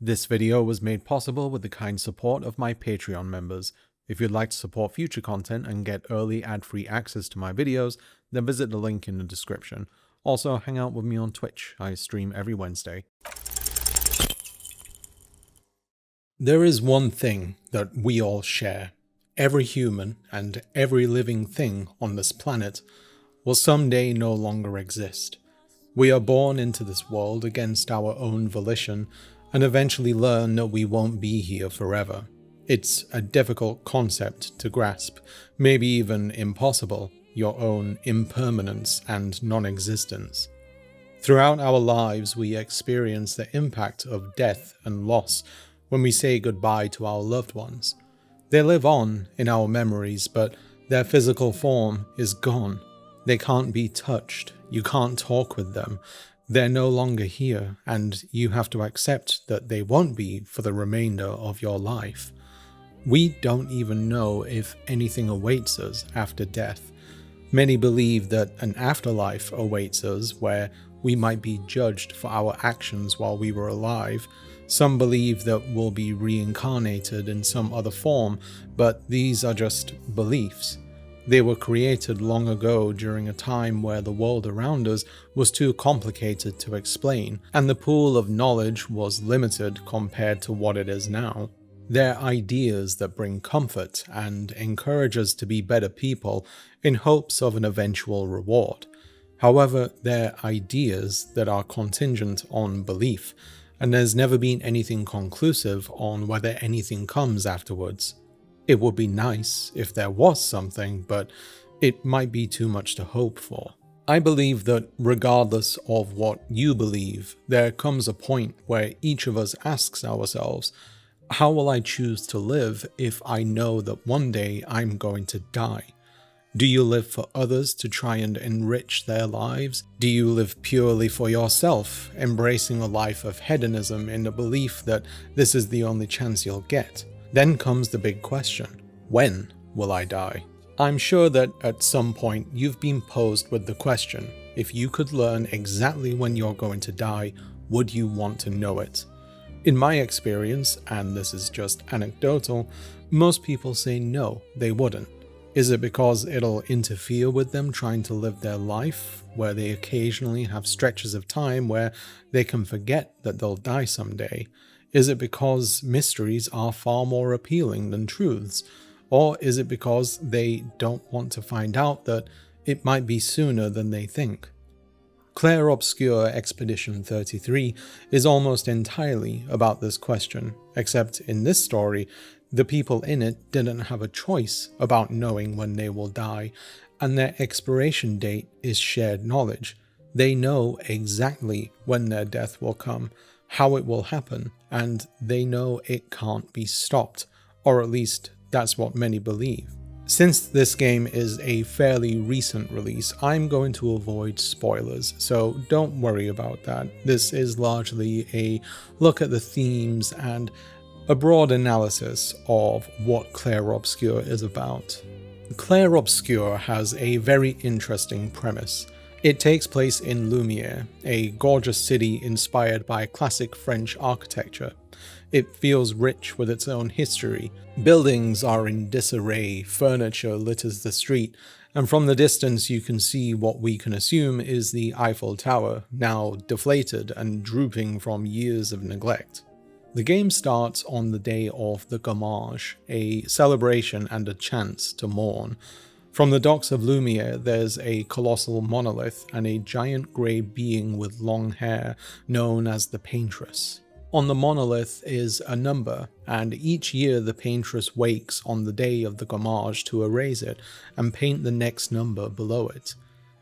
This video was made possible with the kind support of my Patreon members. If you'd like to support future content and get early ad-free access to my videos, then visit the link in the description. Also, hang out with me on Twitch. I stream every Wednesday. There is one thing that we all share. Every human and every living thing on this planet will someday no longer exist. We are born into this world against our own volition and eventually learn that we won't be here forever. It's a difficult concept to grasp, maybe even impossible, your own impermanence and non-existence. Throughout our lives, we experience the impact of death and loss when we say goodbye to our loved ones. They live on in our memories, but their physical form is gone. They can't be touched, you can't talk with them, they're no longer here, and you have to accept that they won't be for the remainder of your life. We don't even know if anything awaits us after death. Many believe that an afterlife awaits us where we might be judged for our actions while we were alive. Some believe that we'll be reincarnated in some other form, but these are just beliefs. They were created long ago during a time where the world around us was too complicated to explain, and the pool of knowledge was limited compared to what it is now. They're ideas that bring comfort and encourage us to be better people in hopes of an eventual reward. However, they're ideas that are contingent on belief, and there's never been anything conclusive on whether anything comes afterwards. It would be nice if there was something, but it might be too much to hope for. I believe that regardless of what you believe, there comes a point where each of us asks ourselves, how will I choose to live if I know that one day I'm going to die? Do you live for others to try and enrich their lives? Do you live purely for yourself, embracing a life of hedonism in the belief that this is the only chance you'll get? Then comes the big question, when will I die? I'm sure that at some point you've been posed with the question, if you could learn exactly when you're going to die, would you want to know it? In my experience, and this is just anecdotal, most people say no, they wouldn't. Is it because it'll interfere with them trying to live their life, where they occasionally have stretches of time where they can forget that they'll die someday? Is it because mysteries are far more appealing than truths? Or is it because they don't want to find out that it might be sooner than they think? Clair Obscur Expedition 33 is almost entirely about this question, except in this story, the people in it didn't have a choice about knowing when they will die, and their expiration date is shared knowledge. They know exactly when their death will come, how it will happen, and they know it can't be stopped, or at least that's what many believe. Since this game is a fairly recent release, I'm going to avoid spoilers, so don't worry about that. This is largely a look at the themes and a broad analysis of what Clair Obscur is about. Clair Obscur has a very interesting premise. It takes place in Lumiere, a gorgeous city inspired by classic French architecture. It feels rich with its own history. Buildings are in disarray, furniture litters the street, and from the distance you can see what we can assume is the Eiffel Tower, now deflated and drooping from years of neglect. The game starts on the day of the Gamage, a celebration and a chance to mourn. From the docks of Lumiere, there's a colossal monolith and a giant grey being with long hair known as the Paintress. On the monolith is a number, and each year the Paintress wakes on the day of the Gamage to erase it and paint the next number below it.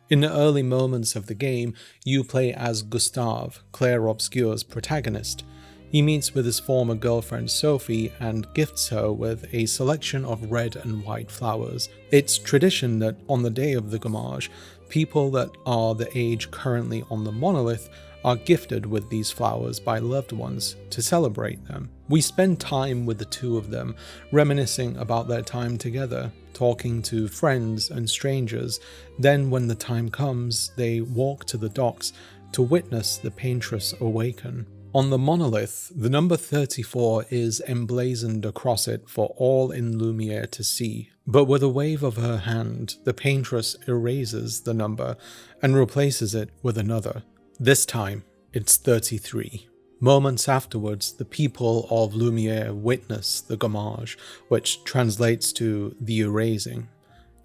In the early moments of the game, you play as Gustave, Clair Obscur's protagonist. He meets with his former girlfriend Sophie and gifts her with a selection of red and white flowers. It's tradition that on the day of the Gamage, people that are the age currently on the monolith are gifted with these flowers by loved ones to celebrate them. We spend time with the two of them, reminiscing about their time together, talking to friends and strangers. Then when the time comes, they walk to the docks to witness the Paintress awaken. On the monolith, the number 34 is emblazoned across it for all in Lumiere to see, but with a wave of her hand, the paintress erases the number and replaces it with another. This time, it's 33. Moments afterwards, the people of Lumiere witness the gommage, which translates to the erasing.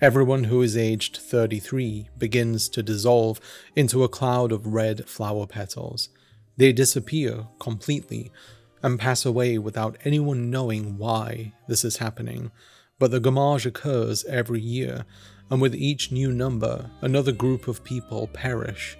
Everyone who is aged 33 begins to dissolve into a cloud of red flower petals. They disappear completely and pass away without anyone knowing why this is happening, but the gommage occurs every year, and with each new number, another group of people perish.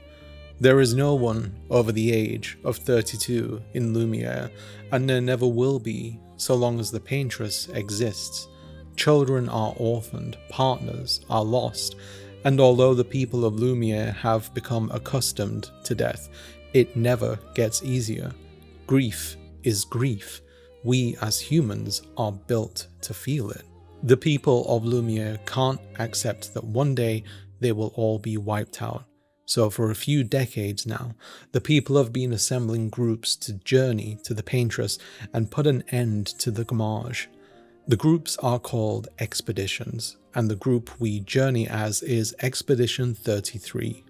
There is no one over the age of 32 in Lumiere, and there never will be so long as the paintress exists. Children are orphaned, partners are lost, and although the people of Lumiere have become accustomed to death, it never gets easier. Grief is grief. We as humans are built to feel it. The people of Lumiere can't accept that one day they will all be wiped out. So for a few decades now, the people have been assembling groups to journey to the paintress and put an end to the gommage. The groups are called expeditions, and the group we journey as is Expedition 33.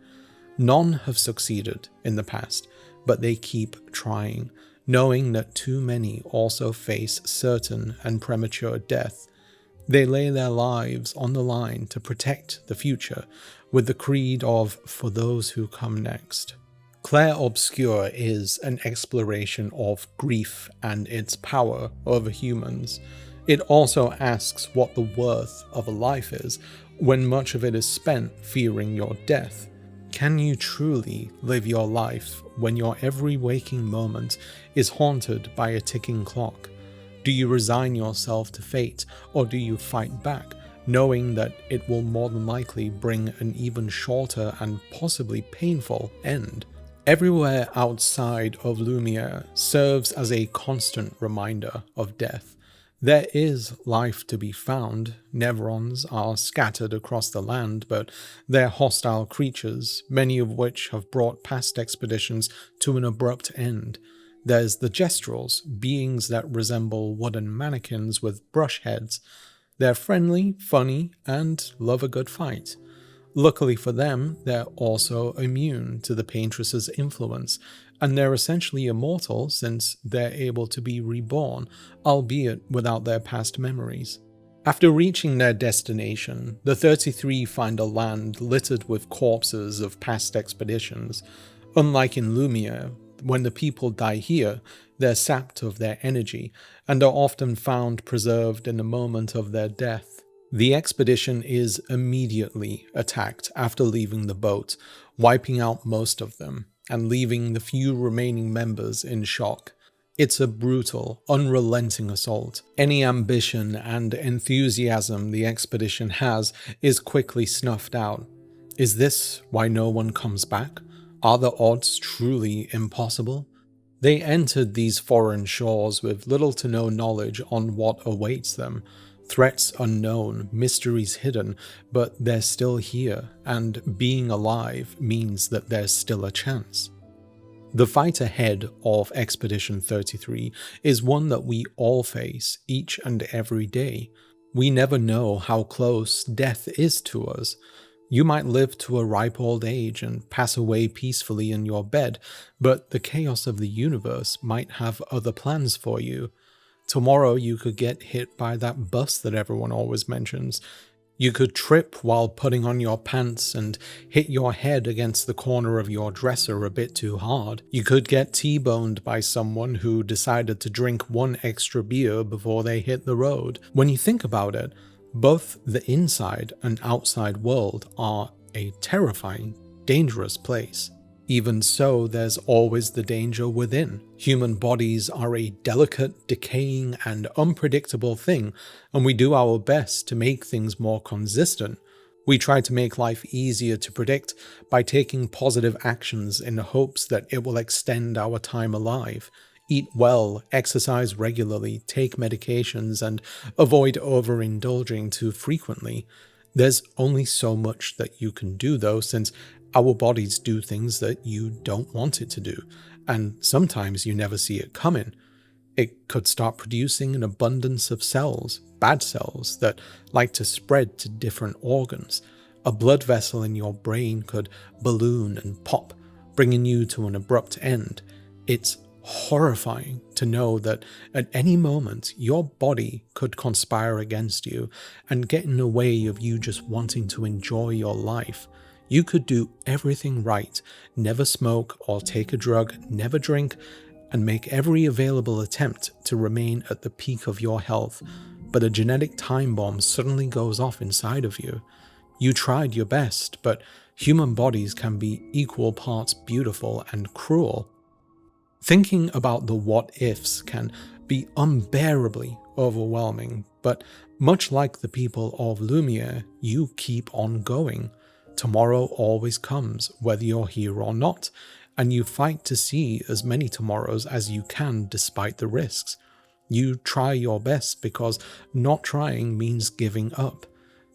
None have succeeded in the past, but they keep trying, knowing that too many also face certain and premature death. They lay their lives on the line to protect the future, with the creed of "for those who come next." Clair Obscur is an exploration of grief and its power over humans. It also asks what the worth of a life is when much of it is spent fearing your death. Can you truly live your life when your every waking moment is haunted by a ticking clock? Do you resign yourself to fate, or do you fight back, knowing that it will more than likely bring an even shorter and possibly painful end? Everywhere outside of Lumiere serves as a constant reminder of death. There is life to be found. Nevrons are scattered across the land, but they're hostile creatures, many of which have brought past expeditions to an abrupt end. There's the Gestrels, beings that resemble wooden mannequins with brush heads. They're friendly, funny, and love a good fight. Luckily for them, they're also immune to the paintress's influence, and they're essentially immortal since they're able to be reborn, albeit without their past memories. After reaching their destination, the 33 find a land littered with corpses of past expeditions. Unlike in Lumiere, when the people die here, they're sapped of their energy, and are often found preserved in the moment of their death. The expedition is immediately attacked after leaving the boat, wiping out most of them, and leaving the few remaining members in shock. It's a brutal, unrelenting assault. Any ambition and enthusiasm the expedition has is quickly snuffed out. Is this why no one comes back? Are the odds truly impossible? They entered these foreign shores with little to no knowledge on what awaits them. Threats unknown, mysteries hidden, but they're still here, and being alive means that there's still a chance. The fight ahead of Expedition 33 is one that we all face each and every day. We never know how close death is to us. You might live to a ripe old age and pass away peacefully in your bed, but the chaos of the universe might have other plans for you. Tomorrow you could get hit by that bus that everyone always mentions. You could trip while putting on your pants and hit your head against the corner of your dresser a bit too hard. You could get T-boned by someone who decided to drink one extra beer before they hit the road. When you think about it, both the inside and outside world are a terrifying, dangerous place. Even so, there's always the danger within. Human bodies are a delicate, decaying, and unpredictable thing, and we do our best to make things more consistent. We try to make life easier to predict by taking positive actions in the hopes that it will extend our time alive. Eat well, exercise regularly, take medications, and avoid overindulging too frequently. There's only so much that you can do though, since our bodies do things that you don't want it to do, and sometimes you never see it coming. It could start producing an abundance of cells, bad cells, that like to spread to different organs. A blood vessel in your brain could balloon and pop, bringing you to an abrupt end. It's horrifying to know that at any moment your body could conspire against you and get in the way of you just wanting to enjoy your life. You could do everything right, never smoke or take a drug, never drink, and make every available attempt to remain at the peak of your health, but a genetic time bomb suddenly goes off inside of you. You tried your best, but human bodies can be equal parts beautiful and cruel. Thinking about the what-ifs can be unbearably overwhelming, but much like the people of Lumiere, you keep on going. Tomorrow always comes, whether you're here or not, and you fight to see as many tomorrows as you can despite the risks. You try your best because not trying means giving up.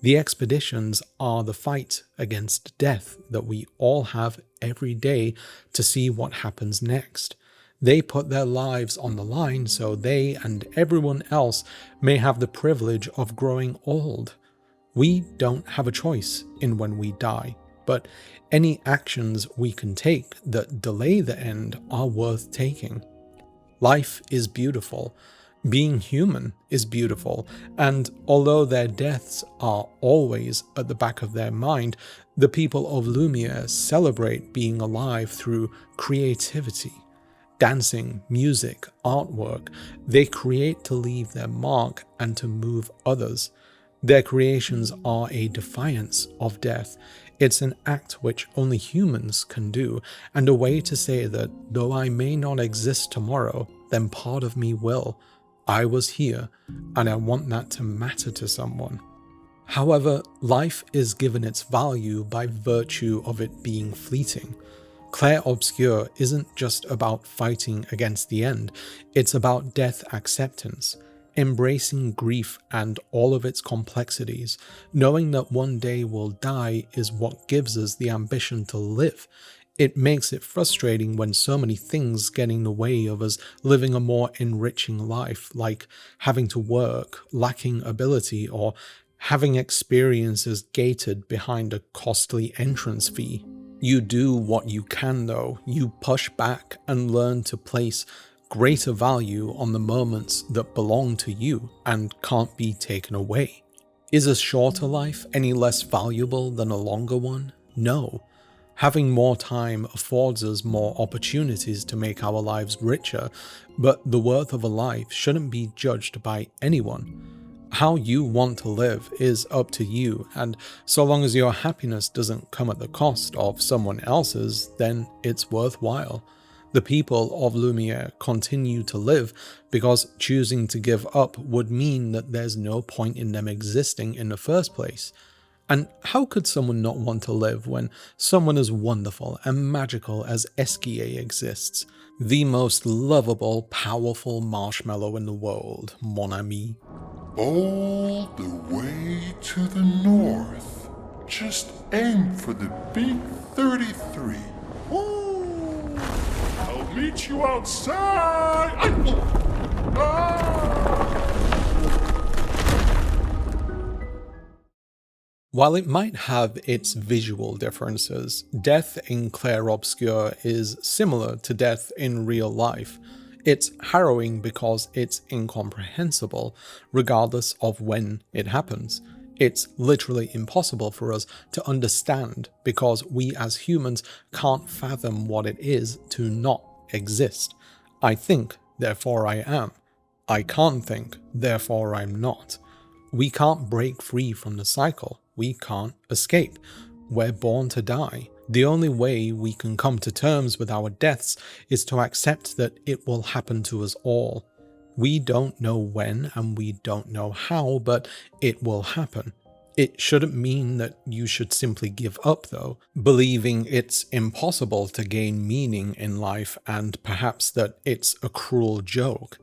The expeditions are the fight against death that we all have every day to see what happens next. They put their lives on the line so they and everyone else may have the privilege of growing old. We don't have a choice in when we die, but any actions we can take that delay the end are worth taking. Life is beautiful. Being human is beautiful, and although their deaths are always at the back of their mind, the people of Lumiere celebrate being alive through creativity. Dancing, music, artwork, they create to leave their mark and to move others. Their creations are a defiance of death. It's an act which only humans can do, and a way to say that though I may not exist tomorrow, then part of me will. I was here, and I want that to matter to someone. However, life is given its value by virtue of it being fleeting. Clair Obscur isn't just about fighting against the end, it's about death acceptance. Embracing grief and all of its complexities, knowing that one day we'll die is what gives us the ambition to live. It makes it frustrating when so many things get in the way of us living a more enriching life, like having to work, lacking ability, or having experiences gated behind a costly entrance fee. You do what you can though, you push back and learn to place greater value on the moments that belong to you and can't be taken away. Is a shorter life any less valuable than a longer one? No. Having more time affords us more opportunities to make our lives richer, but the worth of a life shouldn't be judged by anyone. How you want to live is up to you, and so long as your happiness doesn't come at the cost of someone else's, then it's worthwhile. The people of Lumiere continue to live because choosing to give up would mean that there's no point in them existing in the first place. And how could someone not want to live when someone as wonderful and magical as Esquier exists? The most lovable, powerful marshmallow in the world, mon ami. All the way to the north. Just aim for the big 33. Woo! I'll meet you outside. While it might have its visual differences, death in Clair Obscur is similar to death in real life. It's harrowing because it's incomprehensible, regardless of when it happens. It's literally impossible for us to understand because we as humans can't fathom what it is to not exist. I think, therefore I am. I can't think, therefore I'm not. We can't break free from the cycle. We can't escape. We're born to die. The only way we can come to terms with our deaths is to accept that it will happen to us all. We don't know when and we don't know how, but it will happen. It shouldn't mean that you should simply give up though, believing it's impossible to gain meaning in life and perhaps that it's a cruel joke.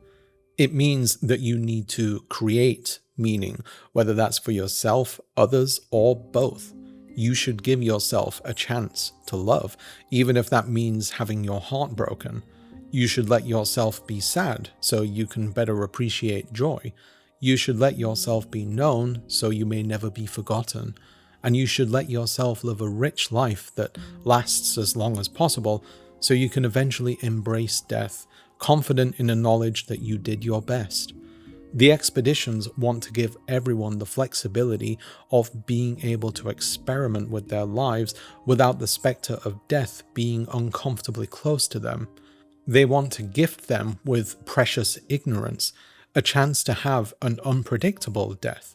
It means that you need to create meaning, whether that's for yourself, others, or both. You should give yourself a chance to love, even if that means having your heart broken. You should let yourself be sad so you can better appreciate joy. You should let yourself be known so you may never be forgotten. And you should let yourself live a rich life that lasts as long as possible so you can eventually embrace death, confident in the knowledge that you did your best. The expeditions want to give everyone the flexibility of being able to experiment with their lives without the spectre of death being uncomfortably close to them. They want to gift them with precious ignorance, a chance to have an unpredictable death.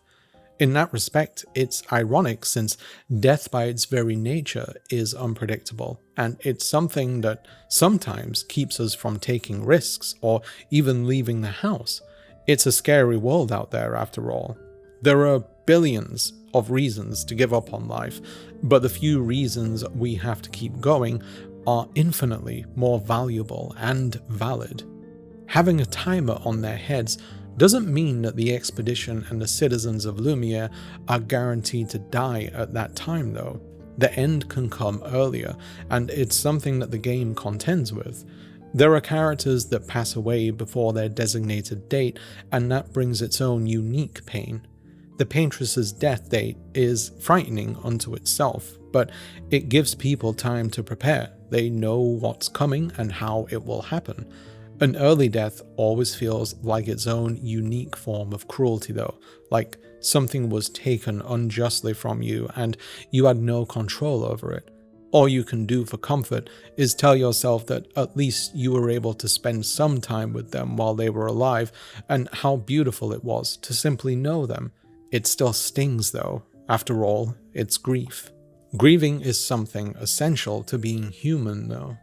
In that respect, it's ironic since death by its very nature is unpredictable, and it's something that sometimes keeps us from taking risks or even leaving the house. It's a scary world out there after all. There are billions of reasons to give up on life, but the few reasons we have to keep going are infinitely more valuable and valid. Having a timer on their heads doesn't mean that the expedition and the citizens of Lumiere are guaranteed to die at that time though. The end can come earlier, and it's something that the game contends with. There are characters that pass away before their designated date, and that brings its own unique pain. The Paintress's death date is frightening unto itself, but it gives people time to prepare. They know what's coming and how it will happen. An early death always feels like its own unique form of cruelty though, like something was taken unjustly from you and you had no control over it. All you can do for comfort is tell yourself that at least you were able to spend some time with them while they were alive, and how beautiful it was to simply know them. It still stings though. After all, it's grief. Grieving is something essential to being human though.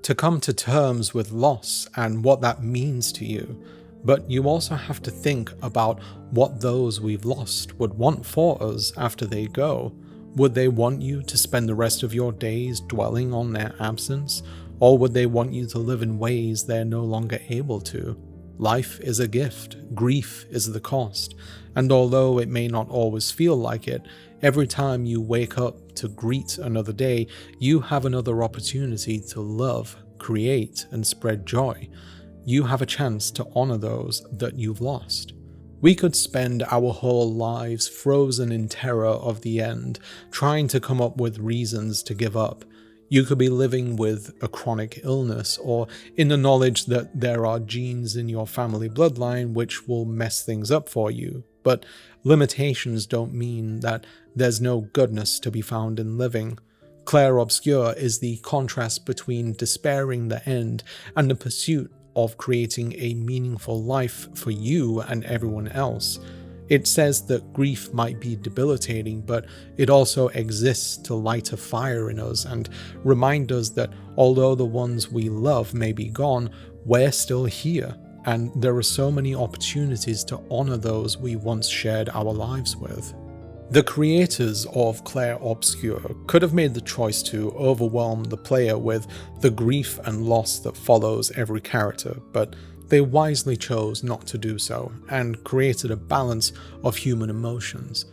To come to terms with loss and what that means to you, but you also have to think about what those we've lost would want for us after they go. Would they want you to spend the rest of your days dwelling on their absence, or would they want you to live in ways they're no longer able to? Life is a gift, grief is the cost, and although it may not always feel like it, every time you wake up to greet another day, you have another opportunity to love, create, and spread joy. You have a chance to honor those that you've lost. We could spend our whole lives frozen in terror of the end, trying to come up with reasons to give up. You could be living with a chronic illness, or in the knowledge that there are genes in your family bloodline which will mess things up for you. But limitations don't mean that there's no goodness to be found in living. Clair Obscur is the contrast between despairing the end and the pursuit of creating a meaningful life for you and everyone else. It says that grief might be debilitating, but it also exists to light a fire in us and remind us that although the ones we love may be gone, we're still here, and there are so many opportunities to honor those we once shared our lives with. The creators of Clair Obscur could have made the choice to overwhelm the player with the grief and loss that follows every character, but they wisely chose not to do so, and created a balance of human emotions.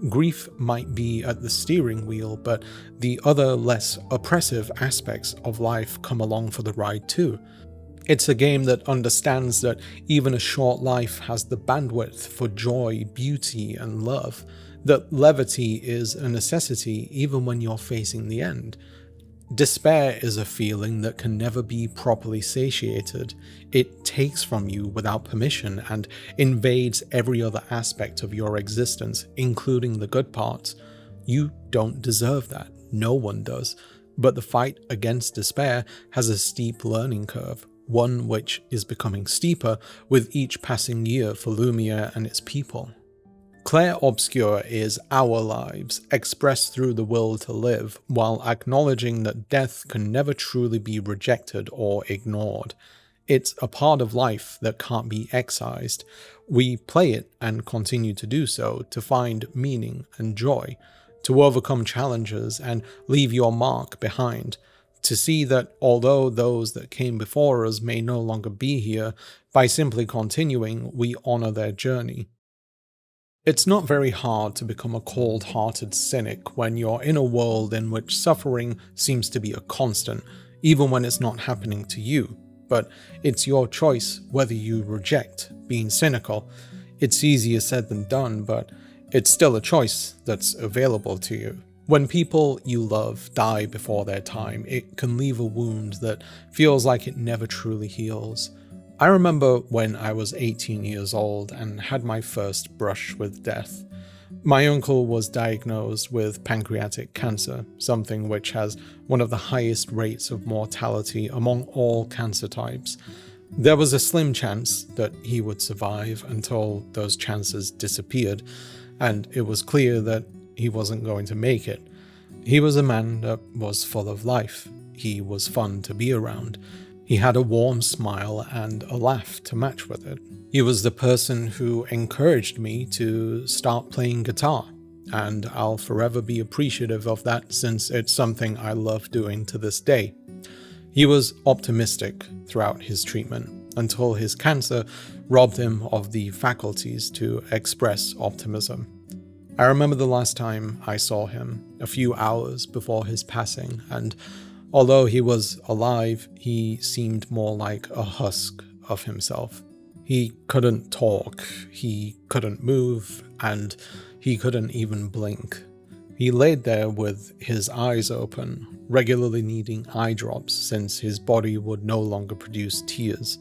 Grief might be at the steering wheel, but the other less oppressive aspects of life come along for the ride too. It's a game that understands that even a short life has the bandwidth for joy, beauty, and love, that levity is a necessity even when you're facing the end. Despair is a feeling that can never be properly satiated. It takes from you without permission and invades every other aspect of your existence, including the good parts. You don't deserve that. No one does. But the fight against despair has a steep learning curve, one which is becoming steeper with each passing year for Lumiere and its people. Clair Obscur is our lives, expressed through the will to live, while acknowledging that death can never truly be rejected or ignored. It's a part of life that can't be excised. We play it and continue to do so to find meaning and joy, to overcome challenges and leave your mark behind, to see that although those that came before us may no longer be here, by simply continuing, we honor their journey. It's not very hard to become a cold-hearted cynic when you're in a world in which suffering seems to be a constant, even when it's not happening to you. but it's your choice whether you reject being cynical. It's easier said than done, but it's still a choice that's available to you. When people you love die before their time, it can leave a wound that feels like it never truly heals. I remember when I was 18 years old and had my first brush with death. My uncle was diagnosed with pancreatic cancer, something which has one of the highest rates of mortality among all cancer types. There was a slim chance that he would survive until those chances disappeared, and it was clear that he wasn't going to make it. He was a man that was full of life. He was fun to be around. He had a warm smile and a laugh to match with it. He was the person who encouraged me to start playing guitar, and I'll forever be appreciative of that since it's something I love doing to this day. He was optimistic throughout his treatment until his cancer robbed him of the faculties to express optimism. I remember the last time I saw him, a few hours before his passing, and although he was alive, he seemed more like a husk of himself. He couldn't talk, he couldn't move, and he couldn't even blink. He laid there with his eyes open, regularly needing eye drops since his body would no longer produce tears.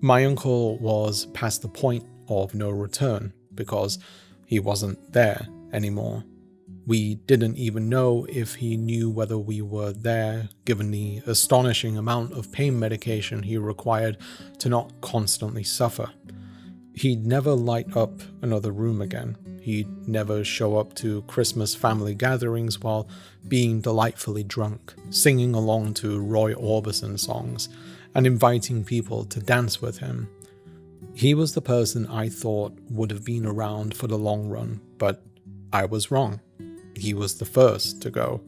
My uncle was past the point of no return because he wasn't there anymore. We didn't even know if he knew whether we were there, given the astonishing amount of pain medication he required to not constantly suffer. He'd never light up another room again. He'd never show up to Christmas family gatherings while being delightfully drunk, singing along to Roy Orbison songs, and inviting people to dance with him. He was the person I thought would have been around for the long run, but I was wrong. He was the first to go.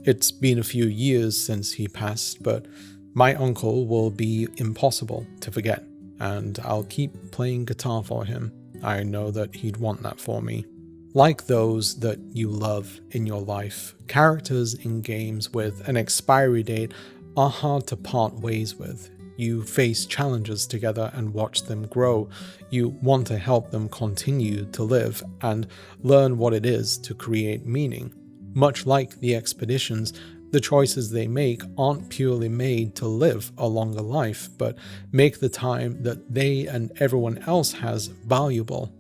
It's been a few years since he passed, but my uncle will be impossible to forget, and I'll keep playing guitar for him. I know that he'd want that for me. Like those that you love in your life, characters in games with an expiry date are hard to part ways with. You face challenges together and watch them grow. You want to help them continue to live and learn what it is to create meaning. Much like the expeditions, the choices they make aren't purely made to live a longer life, but make the time that they and everyone else has valuable.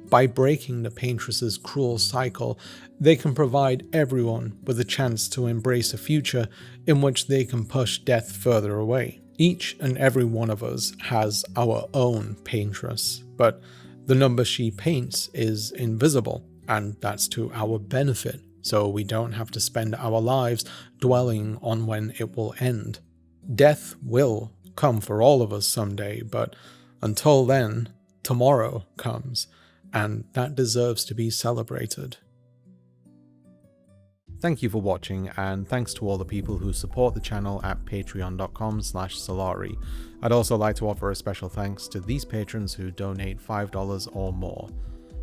By breaking the paintress's cruel cycle, they can provide everyone with a chance to embrace a future in which they can push death further away. Each and every one of us has our own paintress, but the number she paints is invisible, and that's to our benefit, so we don't have to spend our lives dwelling on when it will end. Death will come for all of us someday, but until then, tomorrow comes, and that deserves to be celebrated. Thank you for watching, and thanks to all the people who support the channel at patreon.com/Solari. I'd also like to offer a special thanks to these patrons who donate $5 or more: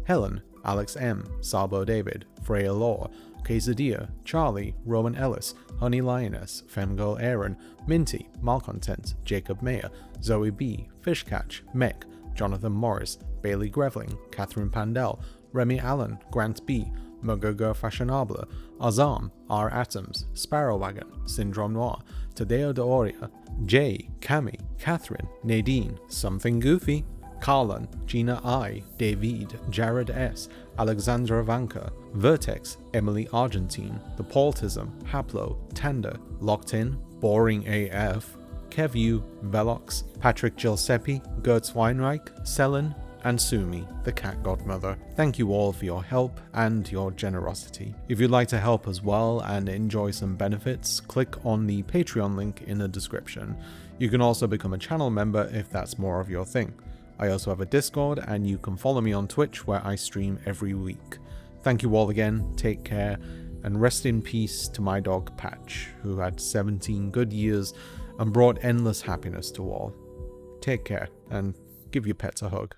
Helen, Alex M, Sabo David, Freya Law, Quesadilla, Charlie, Roman Ellis, Honey Lioness, Femgirl Aaron, Minty, Malcontent, Jacob Mayer, Zoe B, Fishcatch, Mech, Jonathan Morris, Bailey Grevling, Catherine Pandel, Remy Allen, Grant B, Mugaga Fashionable, Azam, R. Atoms, Sparrowwagon, Syndrome Noir, Tadeo de Oria, Jay, Cami, Catherine, Nadine, Something Goofy, Carlin, Gina I, David, Jared S, Alexandra Vanka, Vertex, Emily Argentine, The Paultism, Haplo, Tanda, Locked In, Boring AF, Kevu, Velox, Patrick Giuseppe, Gertz Weinreich, Selen, and Sumi, the cat godmother. Thank you all for your help and your generosity. If you'd like to help as well and enjoy some benefits, click on the Patreon link in the description. You can also become a channel member if that's more of your thing. I also have a Discord, and you can follow me on Twitch where I stream every week. Thank you all again, take care, and rest in peace to my dog Patch, who had 17 good years and brought endless happiness to all. Take care, and give your pets a hug.